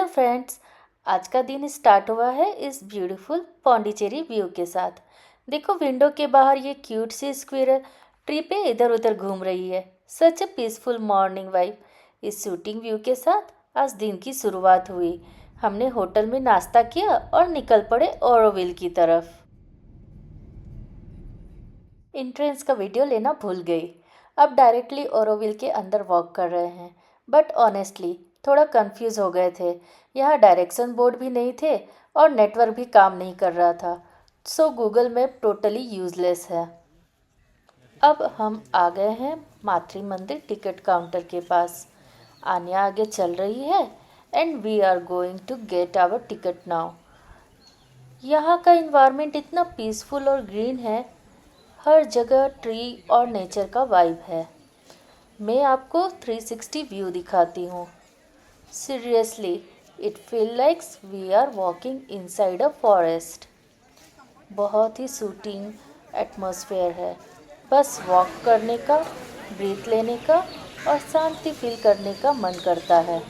Hello friends. आज का दिन स्टार्ट हुआ है इस ब्यूटीफुल पौंडीचेरी व्यू के साथ। देखो विंडो के बाहर ये क्यूट सी स्क्विरल ट्री पे इधर उधर घूम रही है। सच ए पीसफुल मॉर्निंग वाइब। इस शूटिंग व्यू के साथ आज दिन की शुरुआत हुई। हमने होटल में नाश्ता किया और निकल पड़े ओरोविल की तरफ। एंट्रेंस का वीडियो लेना भूल गई। अब डायरेक्टली ओरोविल के अंदर वॉक कर रहे हैं। बट ऑनेस्टली थोड़ा कंफ्यूज हो गए थे। यहाँ डायरेक्शन बोर्ड भी नहीं थे और नेटवर्क भी काम नहीं कर रहा था। सो गूगल मैप टोटली यूजलेस है। अब हम आ गए हैं मातृ मंदिर टिकट काउंटर के पास। आन्या आगे चल रही है and we are going to get our ticket now. यहाँ का इन्वायरमेंट इतना पीसफुल और ग्रीन है। हर जगह ट्री और नेचर का वाइब है। मैं आपको 360 व्यू दिखाती हूँ। Seriously it feel likes we are walking inside a forest. बहुत ही सूटिंग एटमॉस्फेयर है। बस वॉक करने का, ब्रीथ लेने का और शांति फील करने का मन करता है।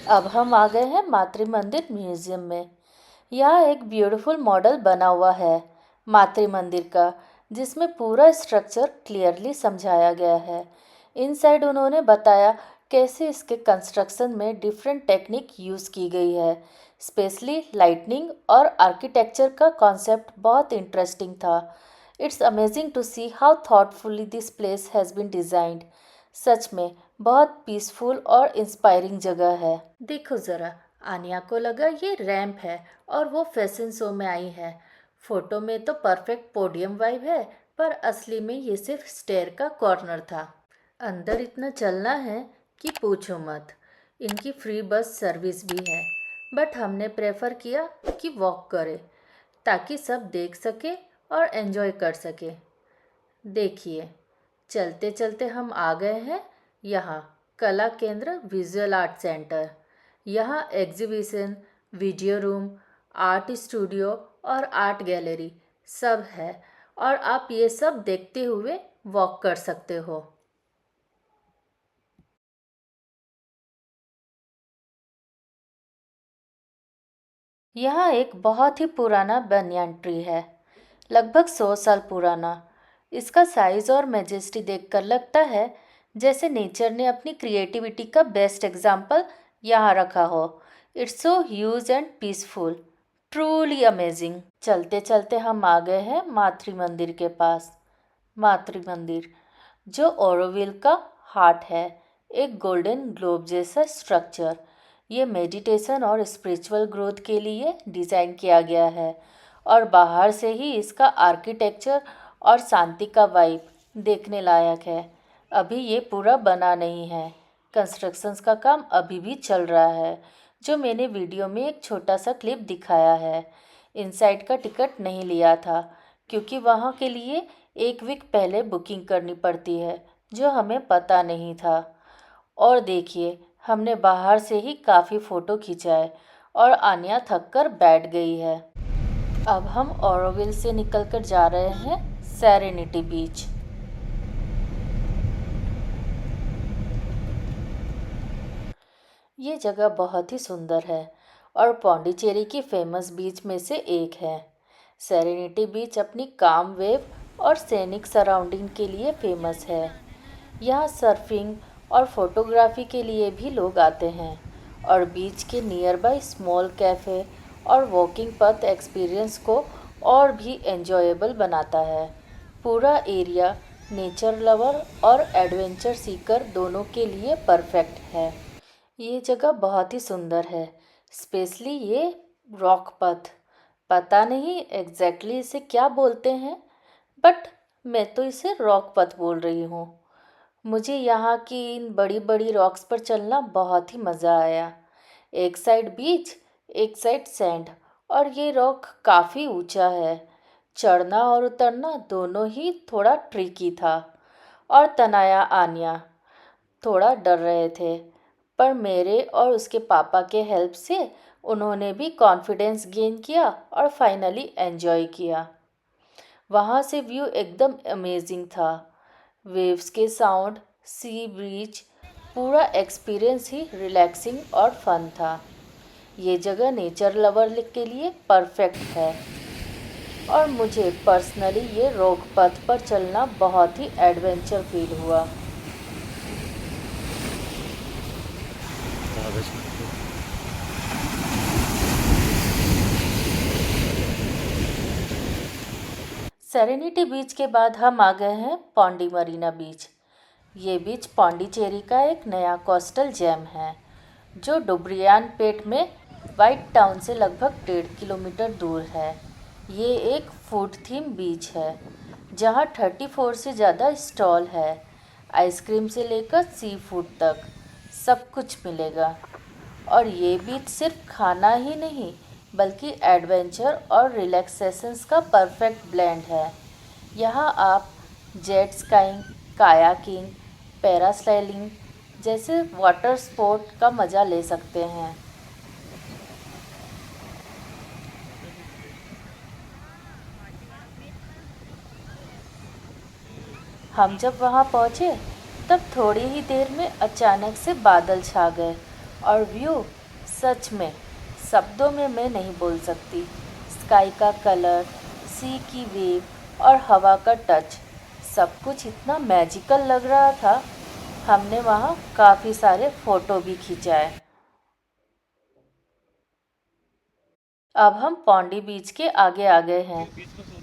अब हम आ गए हैं मातृ मंदिर म्यूजियम में। यहाँ एक ब्यूटीफुल मॉडल बना हुआ है मातृ मंदिर का, जिसमें पूरा स्ट्रक्चर क्लियरली समझाया गया है। इनसाइड उन्होंने बताया कैसे इसके कंस्ट्रक्शन में डिफरेंट टेक्निक यूज़ की गई है। स्पेशली लाइटनिंग और आर्किटेक्चर का कॉन्सेप्ट बहुत इंटरेस्टिंग था। It's amazing to see how thoughtfully this place has been designed. सच में बहुत पीसफुल और इंस्पायरिंग जगह है। देखो ज़रा, आन्या को लगा ये रैंप है और वो फैशन शो में आई है। फोटो में तो परफेक्ट पोडियम वाइब है, पर असली में ये सिर्फ स्टेयर का कॉर्नर था। अंदर इतना चलना है कि पूछो मत। इनकी फ्री बस सर्विस भी है, बट हमने प्रेफर किया कि वॉक करें ताकि सब देख सके और एंजॉय कर सके। देखिए, चलते चलते हम आ गए हैं यहाँ कला केंद्र विजुअल आर्ट सेंटर। यहाँ exhibition, video room, art studio और आर्ट गैलरी सब है और आप ये सब देखते हुए वॉक कर सकते हो। यहाँ एक बहुत ही पुराना बनियान ट्री है, लगभग 100 साल पुराना। इसका साइज और मेजेस्टी देखकर लगता है जैसे नेचर ने अपनी क्रिएटिविटी का बेस्ट एग्जाम्पल यहाँ रखा हो। It's so huge and peaceful, truly amazing. चलते चलते हम आ गए हैं मातृ मंदिर के पास। मातृ मंदिर जो ओरोविल का हार्ट है, एक गोल्डन ग्लोब जैसा स्ट्रक्चर। ये मेडिटेशन और स्पिरिचुअल ग्रोथ के लिए डिज़ाइन किया गया है और बाहर से ही इसका आर्किटेक्चर और शांति का वाइब देखने लायक है। अभी ये पूरा बना नहीं है, कंस्ट्रक्शंस का काम अभी भी चल रहा है, जो मैंने वीडियो में एक छोटा सा क्लिप दिखाया है। इनसाइड का टिकट नहीं लिया था क्योंकि वहाँ के लिए एक वीक पहले बुकिंग करनी पड़ती है, जो हमें पता नहीं था। और देखिए, हमने बाहर से ही काफ़ी फ़ोटो खिंचाए और आन्या थक कर बैठ गई है। अब हम ओरोविल से निकलकर जा रहे हैं सेरेनिटी बीच। ये जगह बहुत ही सुंदर है और पौंडीचेरी की फेमस बीच में से एक है। सेरेनिटी बीच अपनी काम वेव और सैनिक सराउंडिंग के लिए फेमस है। यहाँ सर्फिंग और फोटोग्राफी के लिए भी लोग आते हैं और बीच के नियर बाय स्मॉल कैफ़े और वॉकिंग पथ एक्सपीरियंस को और भी एंजॉयबल बनाता है। पूरा एरिया नेचर लवर और एडवेंचर सीकर दोनों के लिए परफेक्ट है। ये जगह बहुत ही सुंदर है, स्पेशली ये रॉक पथ। पता नहीं एग्जैक्टली इसे क्या बोलते हैं, बट मैं तो इसे रॉक पथ बोल रही हूँ। मुझे यहाँ की इन बड़ी बड़ी रॉक्स पर चलना बहुत ही मज़ा आया। एक साइड बीच, एक साइड सैंड और ये रॉक काफ़ी ऊंचा है। चढ़ना और उतरना दोनों ही थोड़ा ट्रिकी था और तनाया आन्या थोड़ा डर रहे थे, पर मेरे और उसके पापा के हेल्प से उन्होंने भी कॉन्फिडेंस गेन किया और फाइनली एंजॉय किया। वहाँ से व्यू एकदम अमेजिंग था। वेव्स के साउंड, सी ब्रीज, पूरा एक्सपीरियंस ही रिलैक्सिंग और फन था। ये जगह नेचर लवर के लिए परफेक्ट है और मुझे पर्सनली ये रोग पथ पर चलना बहुत ही एडवेंचर फील हुआ। सेरेनिटी बीच के बाद हम आ गए हैं पौंडी मरीना बीच। ये बीच पौंडीचेरी का एक नया कोस्टल जैम है जो डुब्रियानपेट में वाइट टाउन से लगभग 1.5 किलोमीटर दूर है। ये एक फूड थीम बीच है जहाँ 34 से ज़्यादा स्टॉल है। आइसक्रीम से लेकर सी फूड तक सब कुछ मिलेगा। और ये बीच सिर्फ खाना ही नहीं बल्कि एडवेंचर और रिलैक्सेशंस का परफेक्ट ब्लेंड है। यहाँ आप जेट स्काइंग, कायाकिंग, पैरासेलिंग जैसे वाटर स्पोर्ट का मज़ा ले सकते हैं। हम जब वहाँ पहुँचे तब थोड़ी ही देर में अचानक से बादल छा गए और व्यू सच में शब्दों में मैं नहीं बोल सकती। स्काई का कलर, सी की वेव और हवा का टच, सब कुछ इतना मैजिकल लग रहा था। हमने वहाँ काफ़ी सारे फ़ोटो भी खिंचाए। अब हम पौंडी बीच के आगे आ गए हैं।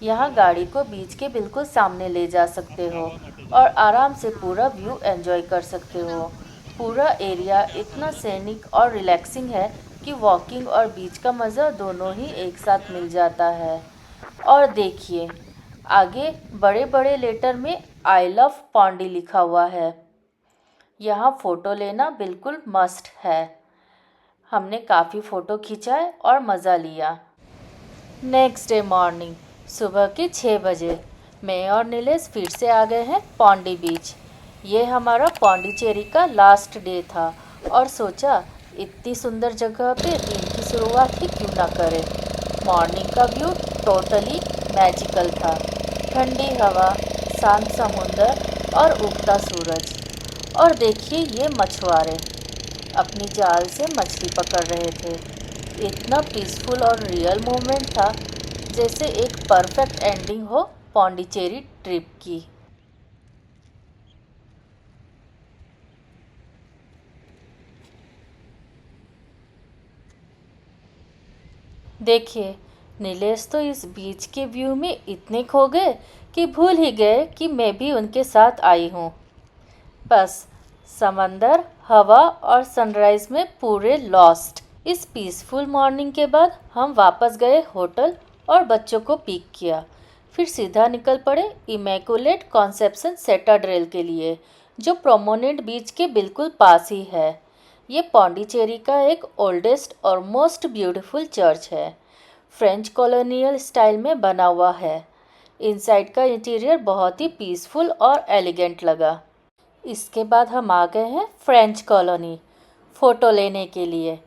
यहाँ गाड़ी को बीच के बिल्कुल सामने ले जा सकते हो और आराम से पूरा व्यू एंजॉय कर सकते हो। पूरा एरिया इतना सैनिक और रिलैक्सिंग है कि वॉकिंग और बीच का मज़ा दोनों ही एक साथ मिल जाता है। और देखिए, आगे बड़े बड़े लेटर में आई लव पौंडी लिखा हुआ है। यहाँ फ़ोटो लेना बिल्कुल मस्ट है। हमने काफ़ी फ़ोटो खिंचाए और मज़ा लिया। नेक्स्ट डे मॉर्निंग सुबह के 6 बजे मैं और नीलेश फिर से आ गए हैं पौंडी बीच। ये हमारा पौंडीचेरी का लास्ट डे था और सोचा इतनी सुंदर जगह पे दिन की शुरुआत ही क्यों ना करें। मॉर्निंग का व्यू टोटली मैजिकल था। ठंडी हवा, शांत समुंदर और उगता सूरज। और देखिए ये मछुआरे अपनी जाल से मछली पकड़ रहे थे। इतना पीसफुल और रियल मोमेंट था जैसे एक परफेक्ट एंडिंग हो पौंडीचेरी ट्रिप की। देखिए, नीलेश तो इस बीच के व्यू में इतने खो गए कि भूल ही गए कि मैं भी उनके साथ आई हूँ। बस समंदर, हवा और सनराइज में पूरे लॉस्ट। इस पीसफुल मॉर्निंग के बाद हम वापस गए होटल और बच्चों को पिक किया। फिर सीधा निकल पड़े इमैकुलेट कॉन्सेप्शन सेटाड्रेल के लिए जो प्रोमोनेंट बीच के बिल्कुल पास ही है। ये पौंडीचेरी का एक ओल्डेस्ट और मोस्ट ब्यूटीफुल चर्च है। फ्रेंच कॉलोनियल स्टाइल में बना हुआ है। इनसाइड का इंटीरियर बहुत ही पीसफुल और एलिगेंट लगा। इसके बाद हम आ गए हैं फ्रेंच कॉलोनी फ़ोटो लेने के लिए।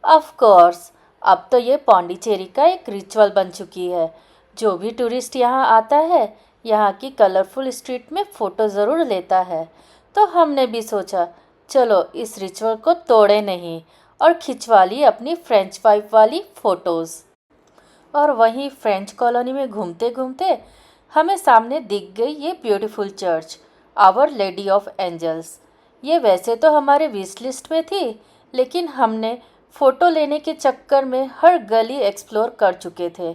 ऑफ कोर्स अब तो ये पौंडीचेरी का एक रिचुअल बन चुकी है। जो भी टूरिस्ट यहाँ आता है यहाँ की कलरफुल स्ट्रीट में फ़ोटो ज़रूर लेता है। तो हमने भी सोचा चलो इस रिचुअल को तोड़े नहीं और खिंचवा ली अपनी फ्रेंच वाइफ वाली फ़ोटोज़। और वहीं फ्रेंच कॉलोनी में घूमते घूमते हमें सामने दिख गई ये beautiful church, our lady of angels. ये वैसे तो हमारे विश लिस्ट में थी लेकिन हमने फ़ोटो लेने के चक्कर में हर गली एक्सप्लोर कर चुके थे।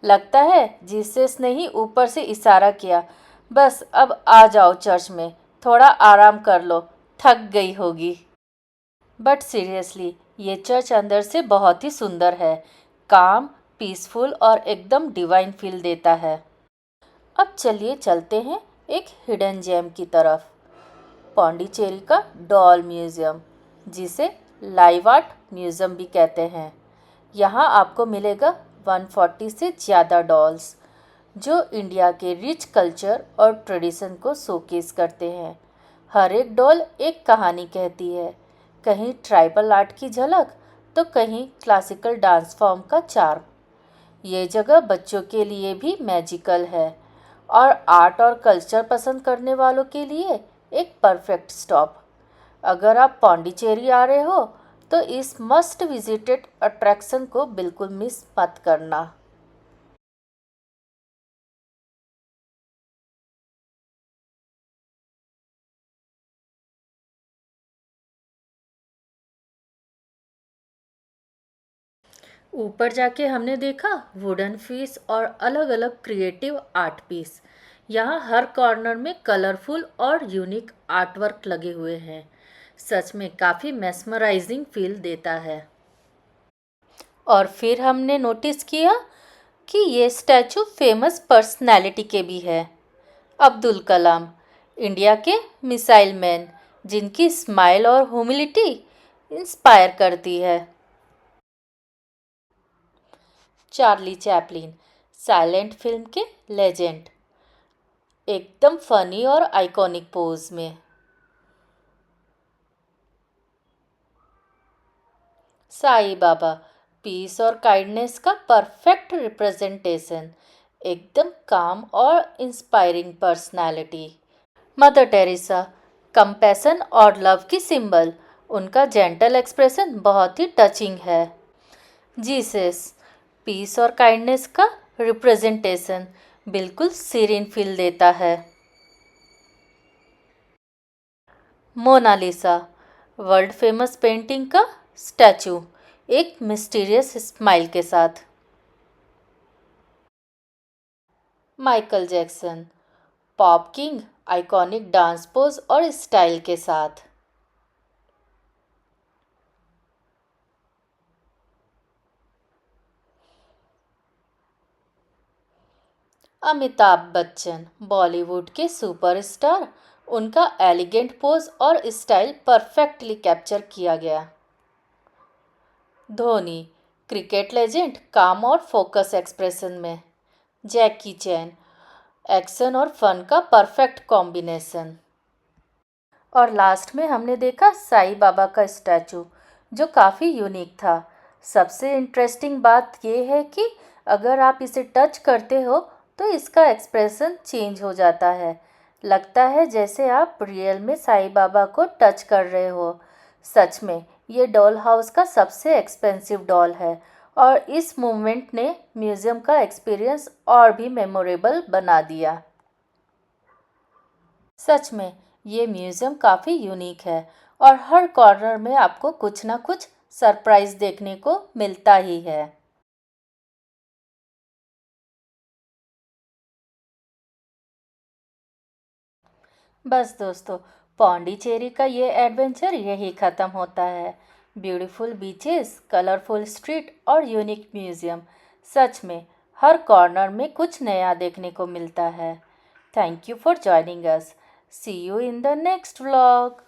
लगता है जीसस ने ही ऊपर से इशारा किया, बस अब आ जाओ चर्च में, थोड़ा आराम कर लो, थक गई होगी। बट सीरियसली ये चर्च अंदर से बहुत ही सुंदर है। काम, पीसफुल और एकदम डिवाइन फील देता है। अब चलिए चलते हैं एक हिडन जेम की तरफ, पौंडीचेरी का डॉल म्यूज़ियम, जिसे लाइव आर्ट म्यूज़ियम भी कहते हैं। यहाँ आपको मिलेगा 140 से ज़्यादा डॉल्स जो इंडिया के रिच कल्चर और ट्रेडिशन को शोकेस करते हैं। हर एक डॉल एक कहानी कहती है, कहीं ट्राइबल आर्ट की झलक तो कहीं क्लासिकल डांस फॉर्म का चार्म। ये जगह बच्चों के लिए भी मैजिकल है। और आर्ट और कल्चर पसंद करने वालों के लिए एक परफेक्ट स्टॉप। अगर आप पौंडीचेरी आ रहे हो तो इस मस्ट विजिटेड अट्रैक्शन को बिल्कुल मिस मत करना। ऊपर जाके हमने देखा वुडन फीस और अलग अलग क्रिएटिव आर्ट पीस। यहाँ हर कॉर्नर में कलरफुल और यूनिक आर्टवर्क लगे हुए हैं। सच में काफ़ी मेस्मराइजिंग फील देता है। और फिर हमने नोटिस किया कि ये स्टैचू फेमस पर्सनैलिटी के भी है। अब्दुल कलाम, इंडिया के मिसाइल मैन, जिनकी स्माइल और ह्यूमिलिटी इंस्पायर करती है। चार्ली चैपलिन, साइलेंट फिल्म के लेजेंड, एकदम फनी और आइकॉनिक पोज में। साईं बाबा, पीस और काइंडनेस का परफेक्ट रिप्रेजेंटेशन, एकदम काम और inspiring personality. Mother Teresa, compassion और लव की सिंबल, उनका जेंटल एक्सप्रेशन बहुत ही टचिंग है। जीसस, पीस और काइंडनेस का रिप्रेजेंटेशन, बिल्कुल सीरीन फील देता है। मोनालिसा, वर्ल्ड फेमस पेंटिंग का स्टैचू, एक मिस्टीरियस स्माइल के साथ। Michael Jackson, pop king, iconic dance pose और स्टाइल के साथ। अमिताभ बच्चन, बॉलीवुड के सुपरस्टार, उनका एलिगेंट पोज और स्टाइल परफेक्टली कैप्चर किया गया। धोनी, क्रिकेट लेजेंड, काम और फोकस एक्सप्रेशन में। जैकी चैन, एक्शन और फन का परफेक्ट कॉम्बिनेशन। और लास्ट में हमने देखा साईं बाबा का स्टैचू, जो काफ़ी यूनिक था। सबसे इंटरेस्टिंग बात यह है कि अगर आप इसे टच करते हो तो इसका एक्सप्रेशन चेंज हो जाता है। लगता है जैसे आप रियल में साईं बाबा को टच कर रहे हो। सच में ये डॉल हाउस का सबसे एक्सपेंसिव डॉल है और इस मूवमेंट ने म्यूज़ियम का एक्सपीरियंस और भी मेमोरेबल बना दिया। सच में ये म्यूज़ियम काफ़ी यूनिक है और हर कॉर्नर में आपको कुछ ना कुछ सरप्राइज देखने को मिलता ही है। बस दोस्तों, पौंडीचेरी का ये एडवेंचर यही ख़त्म होता है। ब्यूटीफुल बीचेस, कलरफुल स्ट्रीट और यूनिक म्यूज़ियम, सच में हर कॉर्नर में कुछ नया देखने को मिलता है। Thank you for joining us. See you in the next vlog.